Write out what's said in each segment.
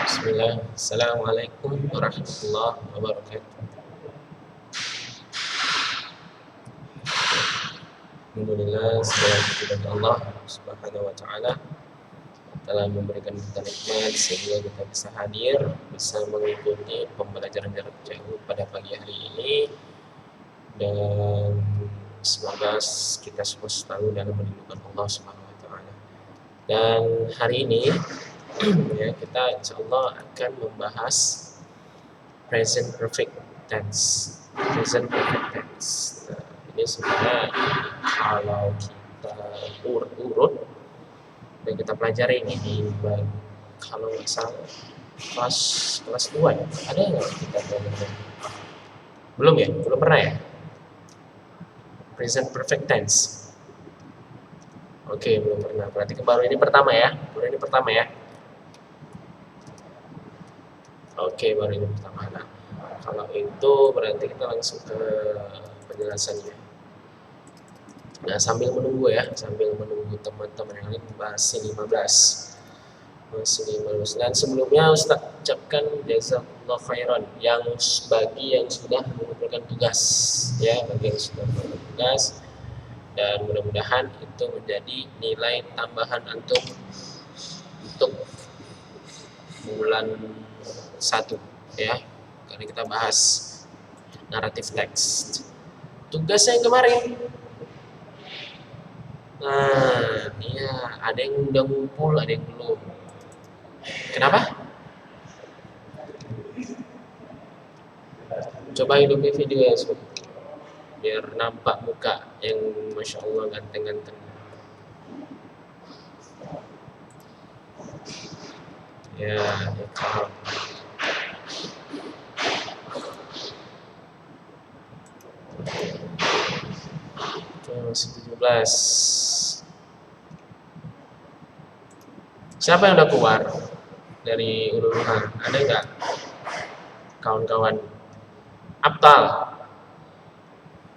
Bismillah. Assalamualaikum warahmatullahi wabarakatuh. Alhamdulillah, segala puji bagi Allah Subhanahu wa taala telah memberikan kita nikmat sehingga kita bisa hadir, bisa mengikuti pembelajaran jarak jauh pada pagi hari ini, dan semoga kita semua selalu dalam lindungan Allah Subhanahu wa taala. Dan hari ini ya, kita insyaallah akan membahas present perfect tense. Present perfect tense. Nah, ini sebenarnya kalau kita urut-urut dan kita pelajari ini di kalau nggak salah kelas 2 ya. Ada nggak kita belajar? Belum ya? Belum pernah ya? Present perfect tense. Oke, belum pernah. Berarti baru ini pertama ya? Baru ini pertama ya? Oke, baru ini pertama. Nah, kalau itu berarti kita langsung ke penjelasannya. Nah, sambil menunggu teman-teman yang lain bahas 15. Dan sebelumnya Ustaz ucapkan jazakallahu khairan bagi yang sudah mengumpulkan tugas ya, bagi yang sudah mengumpulkan tugas, dan mudah-mudahan itu menjadi nilai tambahan antum untuk bulan 1 ya, karena kita bahas naratif teks. Tugasnya yang kemarin. Nah, iya, ada yang udah ngumpul, ada yang belum. Kenapa? Coba hidupin video ya, biar nampak muka yang masya Allah ganteng-ganteng. Ya, kalau masih 17. Siapa yang udah keluar dari urutan? Ada nggak kawan-kawan? Aptal.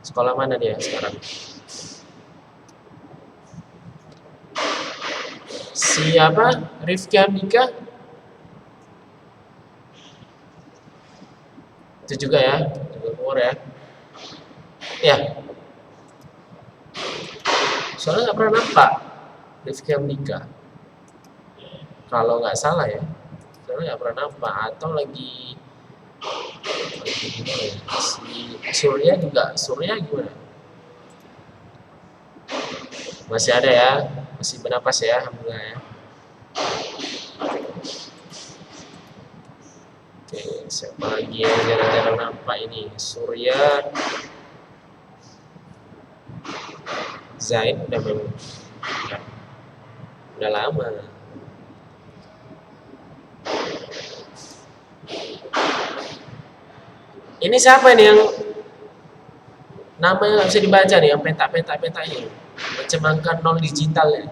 Sekolah mana dia sekarang? Siapa? Rifki Andika? Itu juga ya, juga keluar ya. Ya. Soalnya nggak pernah nampak Rifki Andika. Kalau nggak salah ya. Soalnya nggak pernah nampak, atau lagi gimana ya? Si Surya gimana? Masih ada ya, masih bernapas ya, alhamdulillah ya. Oke, siapa lagi yang jarang-jarang nampak ini? Surya, Zaid udah lama. Ini siapa ini yang namanya nggak bisa dibaca nih, yang peta ini, macam angka 0 digital ya?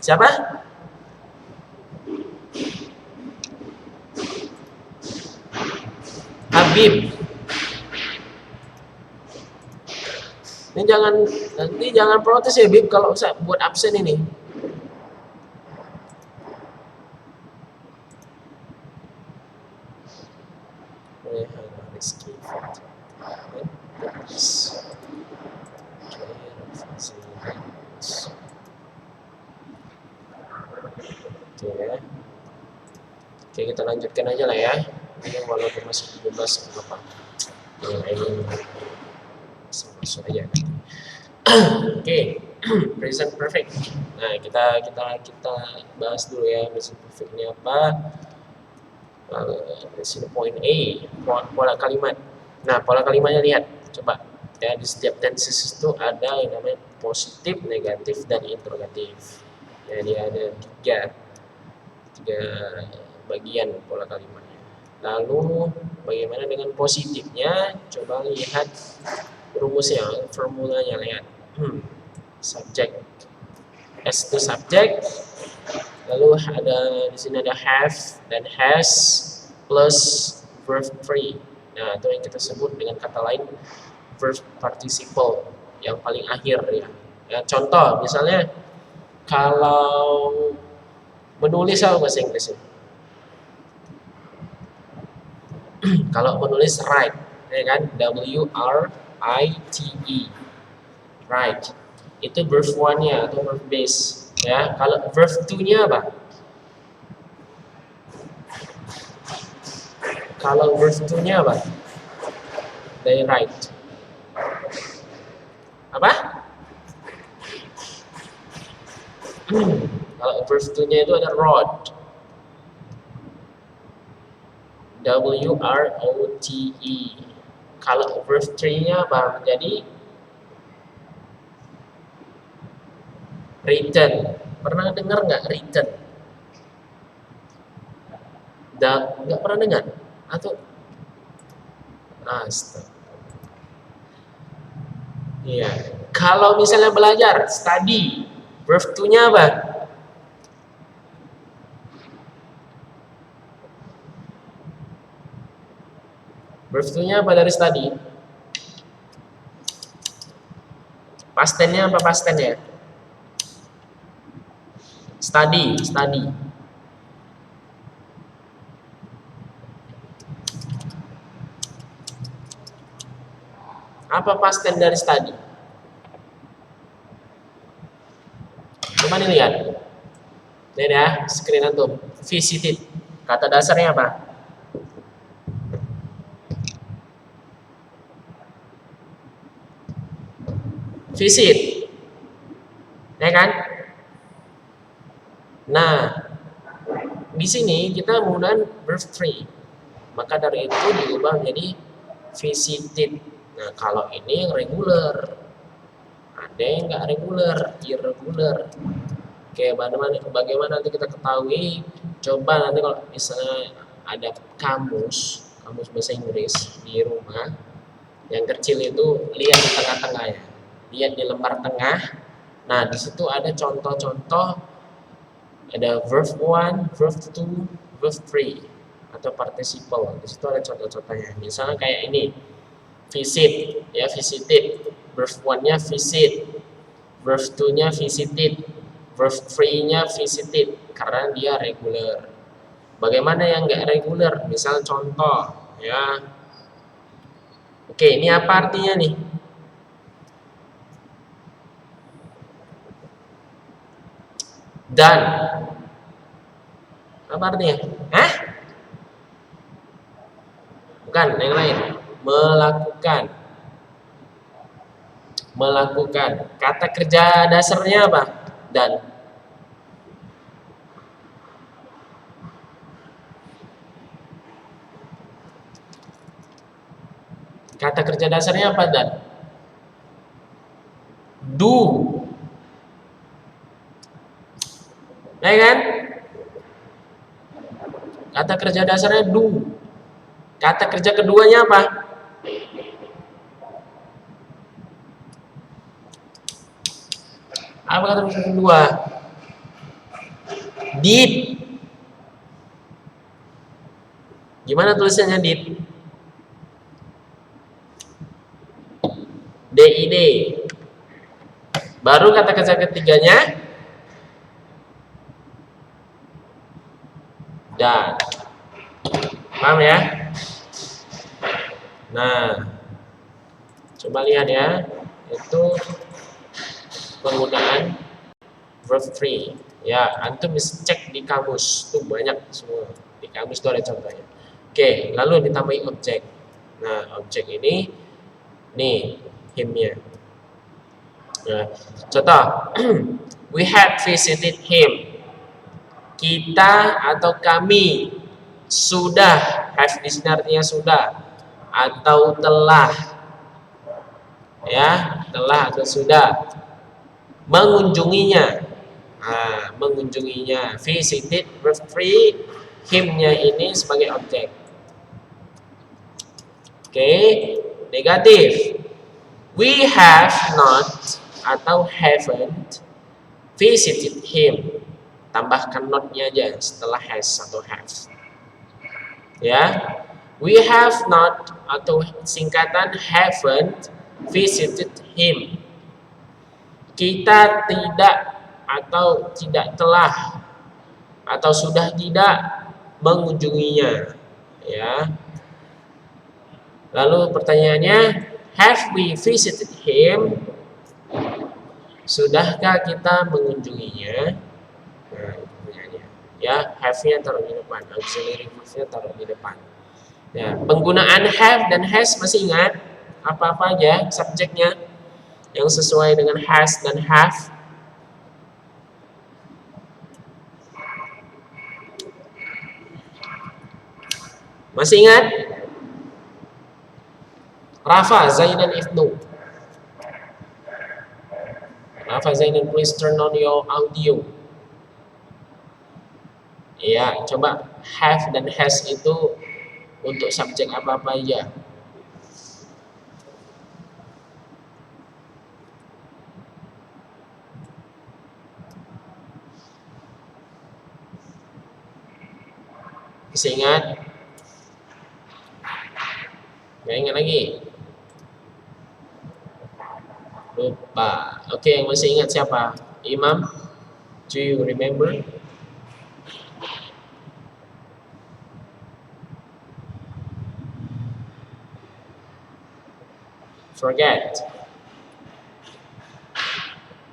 Siapa? Habib. Ini nanti jangan protes ya, Bib, kalau saya buat absen ini. Rizky Oke ya. Oke, kita lanjutkan aja lah ya. Ini walaupun masih 17 apa. Ini masuk aja. Oke, present perfect. Nah, kita bahas dulu ya present perfect ini apa. Di sini poin A, pola kalimat. Nah, pola kalimatnya lihat, coba. Ya, di setiap tenses itu ada yang namanya positif, negatif, dan interrogatif. Jadi ada tiga bagian pola kalimatnya. Lalu bagaimana dengan positifnya? Coba lihat rumusnya, formulanya lihat. Subject, S itu subject. Lalu ada di sini ada have dan has plus verb 3. Nah, itu yang kita sebut dengan kata lain verb participle yang paling akhir ya. Ya, contoh misalnya kalau menulis apa bahasa Inggrisnya? Kalau menulis write, ya kan? W-R-I-T-E, write. Itu verb 1-nya atau verb base. Ya, kalau verb 2-nya apa? Kalau verb 2-nya apa? They write. Apa? Kalau verb 2-nya itu ada wrote. W-R-O-T-E. Kalau verb 3-nya apa? Menjadi written. Pernah dengar nggak written? Nggak pernah dengar? Atau astaga. Iya. Kalau misalnya belajar, study, verb 2-nya apa? Verb 2-nya apa dari study? Past tense-nya apa past tense-nya? Study. Apa past tense dari study? Coba nih lihat. Lihat ya, screen antum. Visited. Kata dasarnya apa? Visit. Ya kan? Nah, di sini kita menggunakan verb 3. Maka dari itu diubah menjadi visited. Nah, kalau ini yang regular. Ada yang nggak regular, irregular. Oke, bagaimana nanti kita ketahui? Coba nanti kalau misalnya ada kamus bahasa Inggris di rumah, yang kecil itu lihat di tengah-tengahnya, lihat di lembar tengah. Nah, di situ ada contoh-contoh, ada verb 1, verb 2, verb 3 atau participle. Di situ ada contoh-contohnya. Misalnya kayak ini, visit, ya visited. Verb 1-nya visit, verb 2-nya visited, verb 3-nya visited karena dia regular. Bagaimana yang nggak regular? Misal contoh, ya. Oke, ini apa artinya nih? Dan apa artinya? Hah? Bukan, yang lain. Melakukan. Kata kerja dasarnya apa? Dan. Kata kerja dasarnya apa? Dan. Do. Ya kan? Kata kerja dasarnya do. Kata kerja keduanya apa? Apa kata kerja kedua? Did. Gimana tulisannya did? DID. Baru kata kerja ketiganya dan. Paham ya? Nah, coba lihat ya. Itu penggunaan verb 3. Ya, antum bisa cek di kamus. Itu banyak semua. Di kamus itu ada contohnya. Oke, lalu ditambahin objek. Nah, objek ini nih him-nya. Nah, contoh, we had visited him. Kita atau kami sudah, have di sini artinya sudah atau telah, ya, telah atau sudah mengunjunginya. Nah, mengunjunginya, visited free, him-nya ini sebagai objek. Oke, negatif. We have not atau haven't visited him. Tambahkan not-nya aja setelah has atau have. Ya, we have not atau singkatan haven't visited him. Kita tidak atau tidak telah atau sudah tidak mengunjunginya. Ya. Lalu pertanyaannya, have we visited him? Sudahkah kita mengunjunginya? Nah, pertanyaannya. Ya, have-nya taruh di depan, auxiliary verb-nya taruh di depan. Ya, penggunaan have dan has masih ingat? Apa-apa aja subjeknya yang sesuai dengan has dan have? Masih ingat? Rafa, Zainan, Ibnu. Rafa, Zainan, please turn on your audio. Ya, coba have dan has itu untuk subjek apa-apa aja. Masih ingat? Nggak ingat lagi? Lupa. Oke, yang masih ingat siapa? Imam? Do you remember? Forget.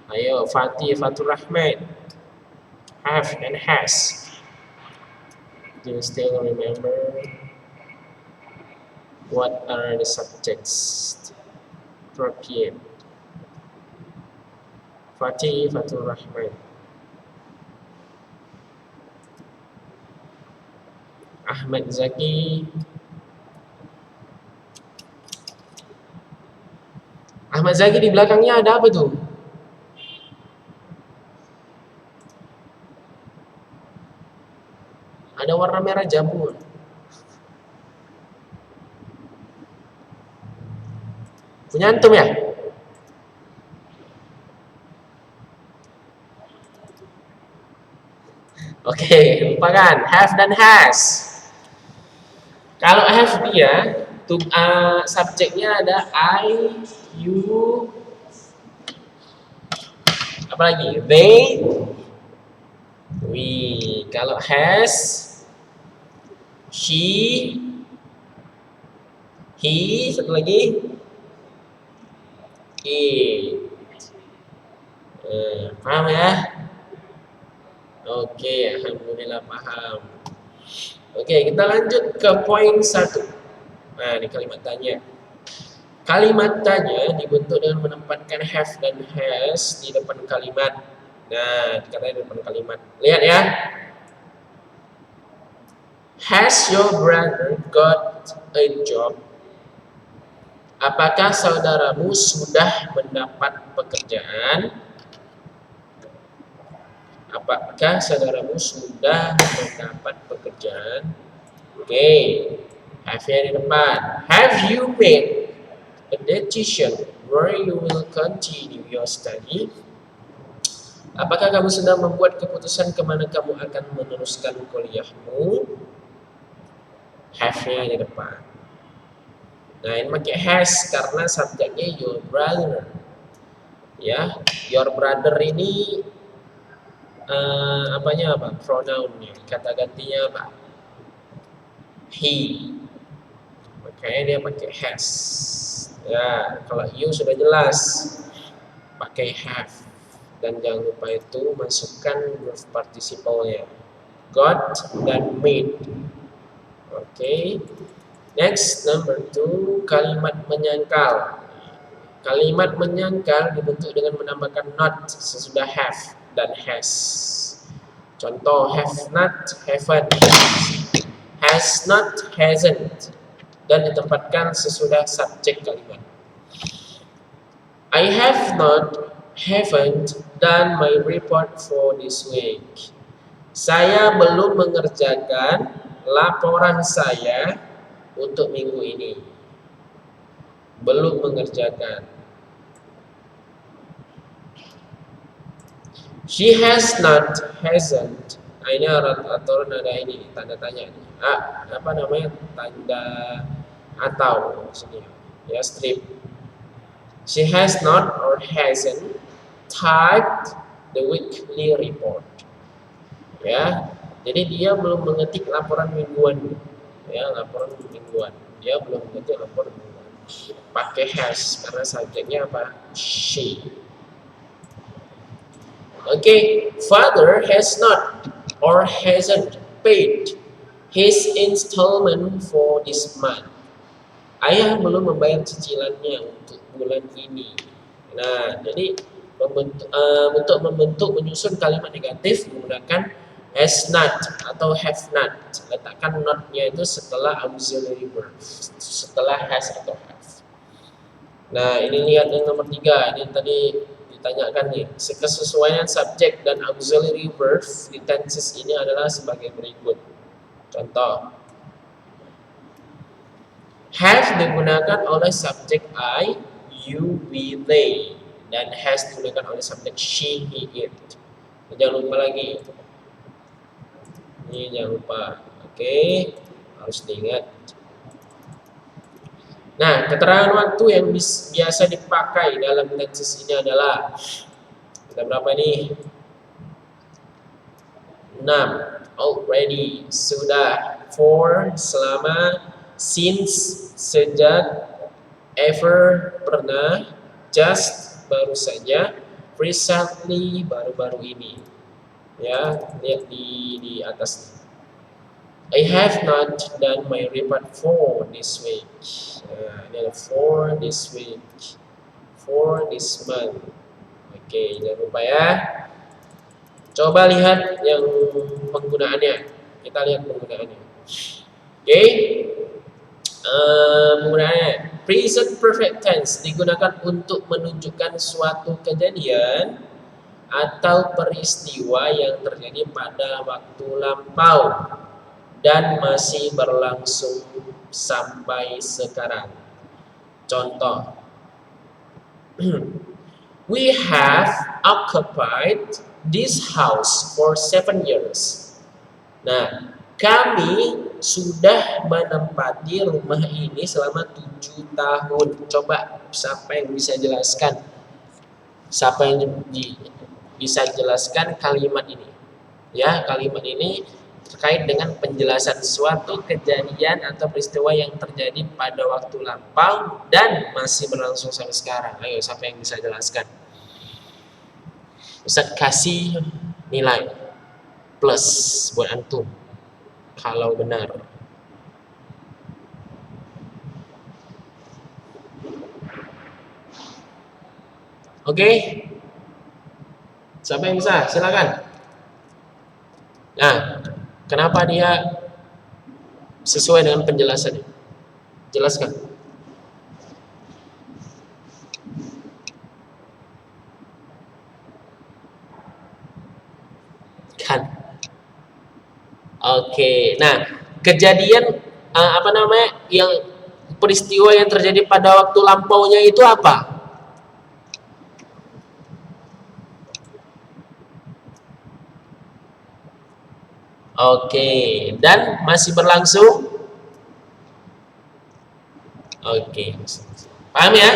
Ayo, Fatih, Fatur Rahman. Have and has. Do you still remember? What are the subjects? 4 p.m. Fatih, Fatur Rahman. Ahmad Zaki. Ahmad Zaki di belakangnya ada apa tuh? Ada warna merah jambu. Punya antum ya? Oke, lupakan have dan has. Kalau have dia subjeknya ada I, you, apa lagi? They, we. Kalau has, he, satu lagi, it. Paham ya? Oke, alhamdulillah paham. Oke, kita lanjut ke poin 1. Nah, ini kalimat tanya. Kalimat tanya dibentuk dengan menempatkan have dan has di depan kalimat. Nah, dikatakan di depan kalimat. Lihat ya. Has your brother got a job? Apakah saudaramu sudah mendapat pekerjaan? Apakah saudaramu sudah mendapat pekerjaan? Oke, have-nya di depan. Have you made a decision where you will continue your study? Apakah kamu sudah membuat keputusan kemana kamu akan meneruskan kuliahmu? Have-nya di depan. Nah, ini pakai has karena subjeknya your brother. Ya, your brother ini apanya apa? Pronounnya, kata gantinya apa? He. Makanya dia pakai has. Ya, kalau you sudah jelas pakai have. Dan jangan lupa itu masukkan verb participle-nya. got, dan made. Oke. Next, number 2, kalimat menyangkal. Kalimat menyangkal dibentuk dengan menambahkan not sesudah have dan has. Contoh, have not, haven't, has not, hasn't, dan ditempatkan sesudah subjek kalimat. I have not, haven't done my report for this week. Saya belum mengerjakan laporan saya untuk minggu ini. Belum mengerjakan. She has not, hasn't. Ini atau nada ini tanda tanya ini. Apa namanya? Tanda atau sini ya, strip. She has not or hasn't typed the weekly report. Ya. Jadi dia belum mengetik laporan mingguan. Ya, laporan mingguan. Dia belum mengetik laporan mingguan. Pakai has karena subjeknya apa? She. Okay, father has not or hasn't paid his installment for this month. Ayah belum membayar cicilannya untuk bulan ini. Nah, jadi untuk membentuk menyusun kalimat negatif menggunakan has not atau have not. Letakkan not-nya itu setelah auxiliary verb, setelah has atau have. Nah, ini lihat yang nomor 3. Ini tadi ditanyakan nih, kesesuaian subjek dan auxiliary verb di tenses ini adalah sebagai berikut. Contoh, have digunakan oleh subjek I, you, we, they, dan has digunakan oleh subjek she, he, it. Jangan lupa lagi. Ini jangan lupa. Oke, harus diingat. Nah, keterangan waktu yang biasa dipakai dalam tenses ini adalah, kita berapa ini? 6. Already, sudah. For, selama. Since, sejak. Ever, pernah. Just, baru saja. Recently, baru-baru ini. Ya, lihat di atas. I have not done my report for this week. Ini adalah for this week, for this month. Oke, jangan lupa ya. Coba lihat yang penggunaannya. Kita lihat penggunaannya. Oke, penggunaannya. Present perfect tense digunakan untuk menunjukkan suatu kejadian atau peristiwa yang terjadi pada waktu lampau dan masih berlangsung sampai sekarang. Contoh, we have occupied this house for 7 years. Nah, kami sudah menempati rumah ini selama 7 tahun. Coba, siapa yang bisa jelaskan? Siapa yang bisa jelaskan kalimat ini? Ya, kalimat ini terkait dengan penjelasan suatu kejadian atau peristiwa yang terjadi pada waktu lampau dan masih berlangsung sampai sekarang. Ayo, siapa yang bisa jelaskan? Ustaz kasih nilai plus buat antum kalau benar. Oke? Siapa yang bisa? Silakan. Nah, kenapa dia sesuai dengan penjelasannya? Jelaskan. Kan. Oke. Nah, kejadian yang peristiwa yang terjadi pada waktu lampaunya itu apa? Oke, dan masih berlangsung? Oke, paham ya?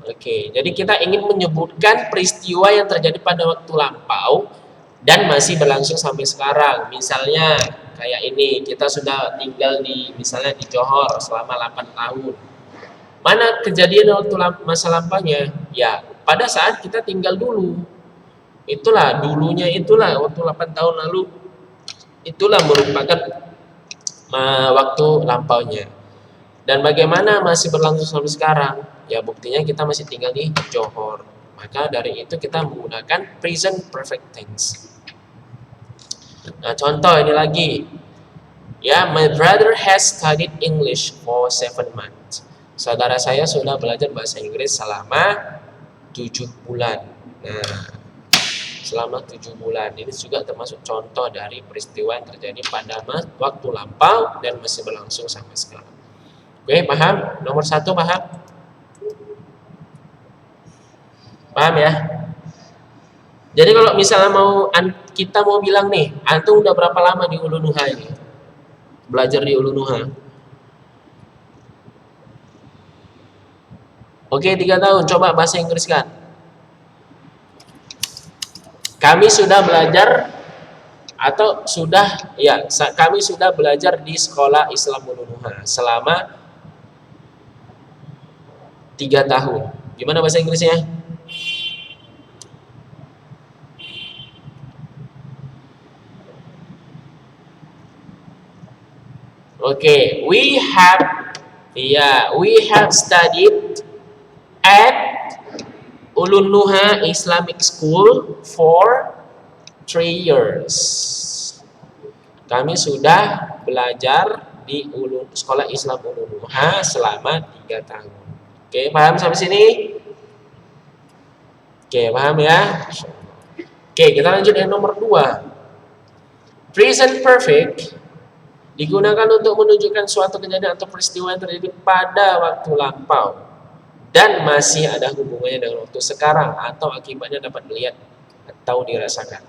Oke, jadi kita ingin menyebutkan peristiwa yang terjadi pada waktu lampau dan masih berlangsung sampai sekarang. Misalnya kayak ini, kita sudah tinggal misalnya di Johor selama 8 tahun. Mana kejadian waktu masa lampaunya? Ya, pada saat kita tinggal dulu. Itulah dulunya, itulah waktu 8 tahun lalu, itulah merupakan waktu lampaunya. Dan bagaimana masih berlangsung sampai sekarang? Ya buktinya kita masih tinggal di Johor. Maka dari itu kita menggunakan present perfect tense. Nah, contoh ini lagi. Ya, my brother has studied English for 7 months. Saudara saya sudah belajar bahasa Inggris selama 7 bulan. Nah, selama 7 bulan. Ini juga termasuk contoh dari peristiwa yang terjadi pada waktu lampau dan masih berlangsung sampai sekarang. Oke, paham? Nomor 1 paham? Paham ya? Jadi kalau misalnya kita mau bilang nih, antum udah berapa lama di Ulu Nuha ini? Belajar di Ulu Nuha? Oke, 3 tahun. Coba bahasa Inggris kan. Kami sudah belajar atau sudah, ya, kami sudah belajar di sekolah Islam Ulu Nuha selama 3 tahun. Gimana bahasa Inggrisnya? Oke, we have studied at Ulu Nuha Islamic School for 3 years. Kami sudah belajar di sekolah Islam Ulu Nuha selama 3 tahun. Oke, paham sampai sini? Oke, paham ya? Oke, kita lanjut yang nomor 2. Present perfect digunakan untuk menunjukkan suatu kejadian atau peristiwa yang terjadi pada waktu lampau dan masih ada hubungannya dengan waktu sekarang atau akibatnya dapat dilihat atau dirasakan.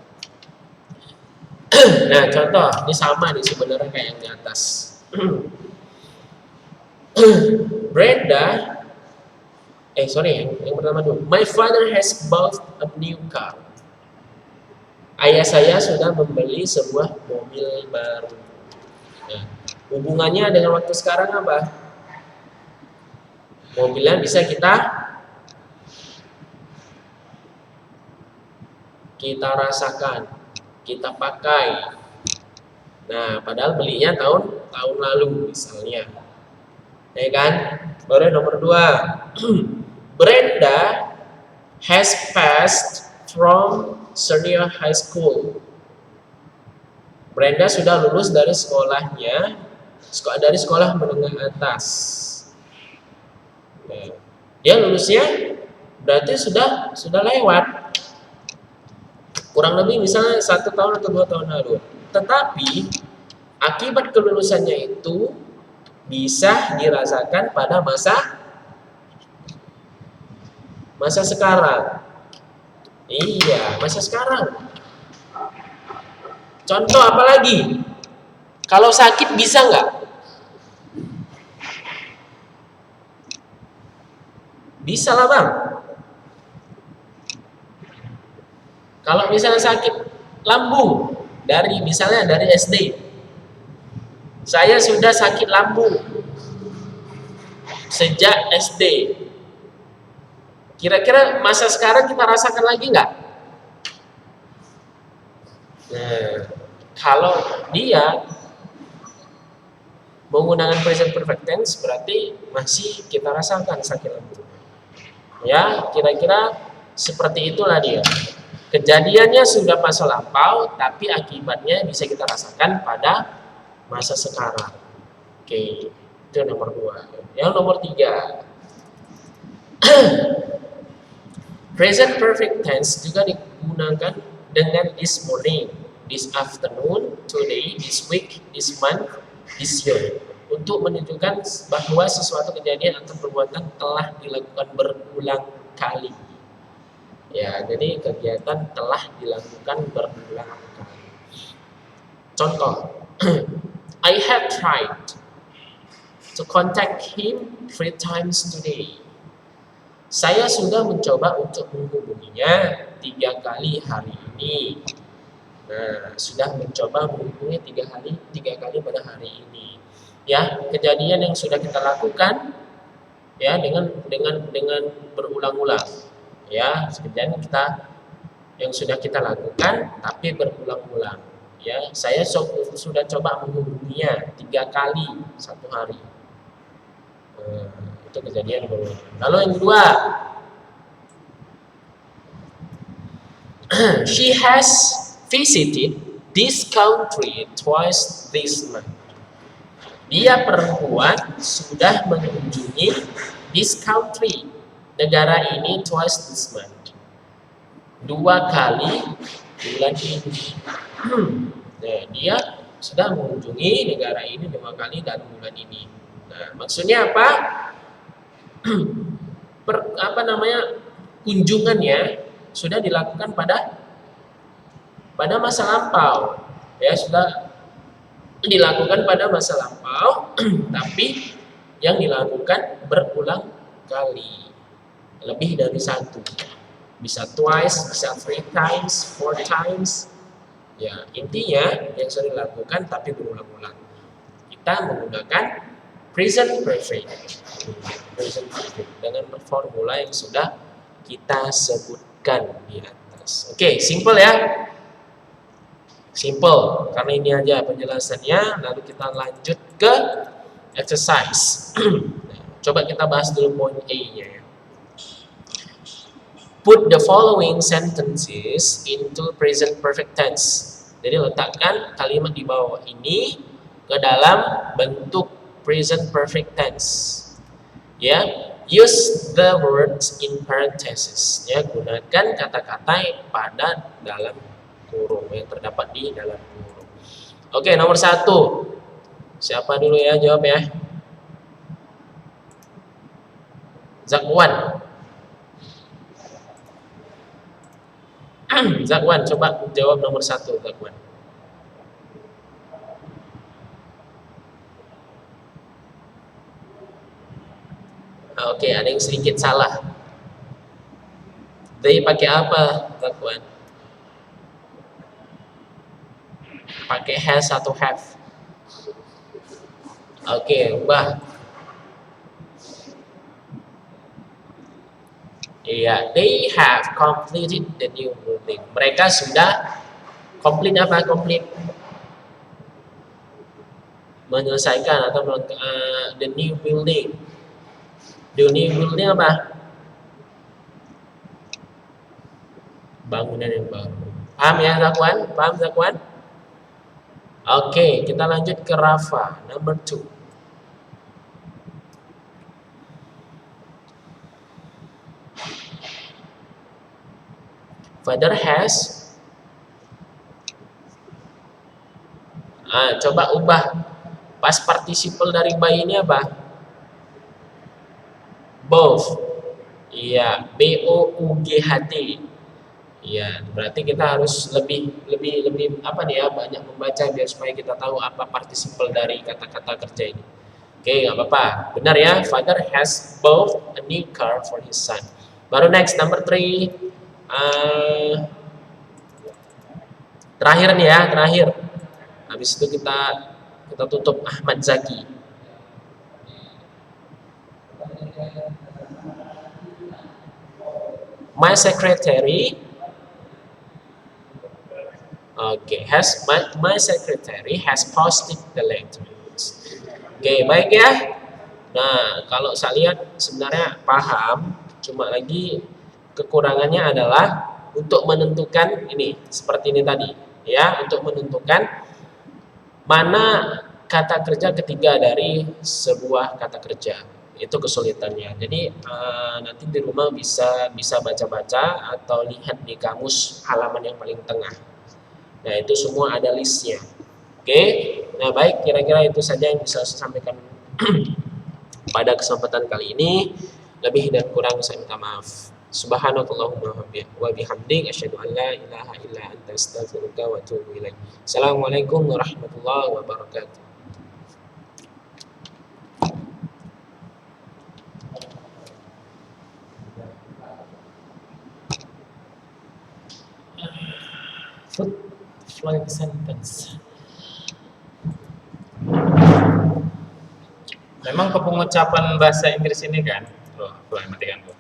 Nah, contoh, ini sama nih sebenarnya kayak yang di atas. Brenda, yang pertama dulu. My father has bought a new car. Ayah saya sudah membeli sebuah mobil baru. Nah, hubungannya dengan waktu sekarang apa? Mobilnya bisa kita rasakan, kita pakai. Nah, padahal belinya tahun lalu misalnya. Ya kan? Baru nomor 2. Brenda has passed from senior high school. Brenda sudah lulus dari sekolahnya, dari sekolah menengah atas. Nah, dia lulusnya berarti sudah lewat. Kurang lebih misalnya 1 tahun atau 2 tahun lalu. Tetapi akibat kelulusannya itu bisa dirasakan pada masa sekarang. Iya, masa sekarang. Contoh apa lagi? Kalau sakit bisa nggak? Bisa lah bang. Kalau misalnya sakit lambung, misalnya dari SD, saya sudah sakit lambung sejak SD. Kira-kira masa sekarang kita rasakan lagi nggak? Nah, kalau dia menggunakan present perfect tense berarti masih kita rasakan sakit lambung. Ya, kira-kira seperti itulah dia. Kejadiannya sudah masa lampau, tapi akibatnya bisa kita rasakan pada masa sekarang. Oke, itu nomor 2. Yang nomor 3. Present perfect tense juga digunakan dengan this morning, this afternoon, today, this week, this month, this year, untuk menunjukkan bahwa sesuatu kejadian atau perbuatan telah dilakukan berulang kali. Ya, jadi kegiatan telah dilakukan berulang kali. Contoh, I have tried to contact him 3 times today. Saya sudah mencoba untuk menghubunginya 3 kali hari ini. Nah, sudah mencoba menghubungi 3 kali pada hari ini. Ya, kejadian yang sudah kita lakukan ya dengan berulang-ulang. Ya, kejadian kita yang sudah kita lakukan tapi berulang-ulang. Ya, saya sudah coba menghubunginya 3 kali satu hari. Itu kejadian berulang. Lalu yang kedua, she has visited this country twice this month. Dia perempuan sudah mengunjungi this country, negara ini, twice this month, 2 kali bulan ini. Nah, dia sudah mengunjungi negara ini 2 kali dalam bulan ini. Nah, maksudnya apa? Kunjungannya sudah dilakukan pada masa lampau. Ya, sudah dilakukan pada masa lampau, tapi yang dilakukan berulang kali, lebih dari 1. Bisa twice, bisa 3 times, 4 times. Ya, intinya yang sudah dilakukan tapi berulang-ulang. Kita menggunakan present perfect. Present perfect dengan formula yang sudah kita sebutkan di atas. Oke, simple ya. Simple, karena ini aja penjelasannya. Lalu kita lanjut ke exercise. Nah, coba kita bahas dulu poin A-nya. Put the following sentences into present perfect tense. Jadi letakkan kalimat di bawah ini ke dalam bentuk present perfect tense. Ya, use the words in parentheses. Ya, gunakan kata-kata pada dalam kurung, yang terdapat di dalam kurung. Oke, nomor 1. Siapa dulu ya jawab ya? Zakwan. Zakwan, coba jawab nomor 1, Zakwan. Oke, ada yang sedikit salah. They pakai apa, Zakwan? Pakai has atau have? Oke, ubah. Iya, they have completed the new building. Mereka sudah complete apa? Complete menyelesaikan atau the new building. The new building apa? Bangunan yang baru. Paham ya, Zakwan? Paham, Zakwan? Oke, kita lanjut ke Rafa, number 2. Father has. Coba ubah past participle dari by ini apa? Both. Iya, B-O-U-G-H-T. Iya, berarti kita harus lebih apa nih ya, banyak membaca biar supaya kita tahu apa participle dari kata-kata kerja ini. Oke, nggak apa-apa. Benar ya, father has bought a new car for his son. Baru next, number 3. Terakhir nih ya, terakhir. Habis itu kita tutup. Ahmad Zaki. My secretary. My secretary has posted the letters. Oke, baik ya. Nah, kalau saya lihat sebenarnya paham, cuma lagi kekurangannya adalah untuk menentukan ini, seperti ini tadi, ya, untuk menentukan mana kata kerja ketiga dari sebuah kata kerja. Itu kesulitannya. Jadi nanti di rumah bisa baca-baca atau lihat di kamus halaman yang paling tengah. Nah, itu semua ada listnya. Oke. Nah, baik, kira-kira itu saja yang bisa saya sampaikan pada kesempatan kali ini. Lebih dan kurang saya minta maaf. Subhanakallahumma wa bihamdik asyhadu an la ilaha illa anta astaghfiruka wa atubu ilaik. Assalamualaikum warahmatullahi wabarakatuh. Flowing sentence. Memang kepengucapan bahasa Inggris ini kan, matikan.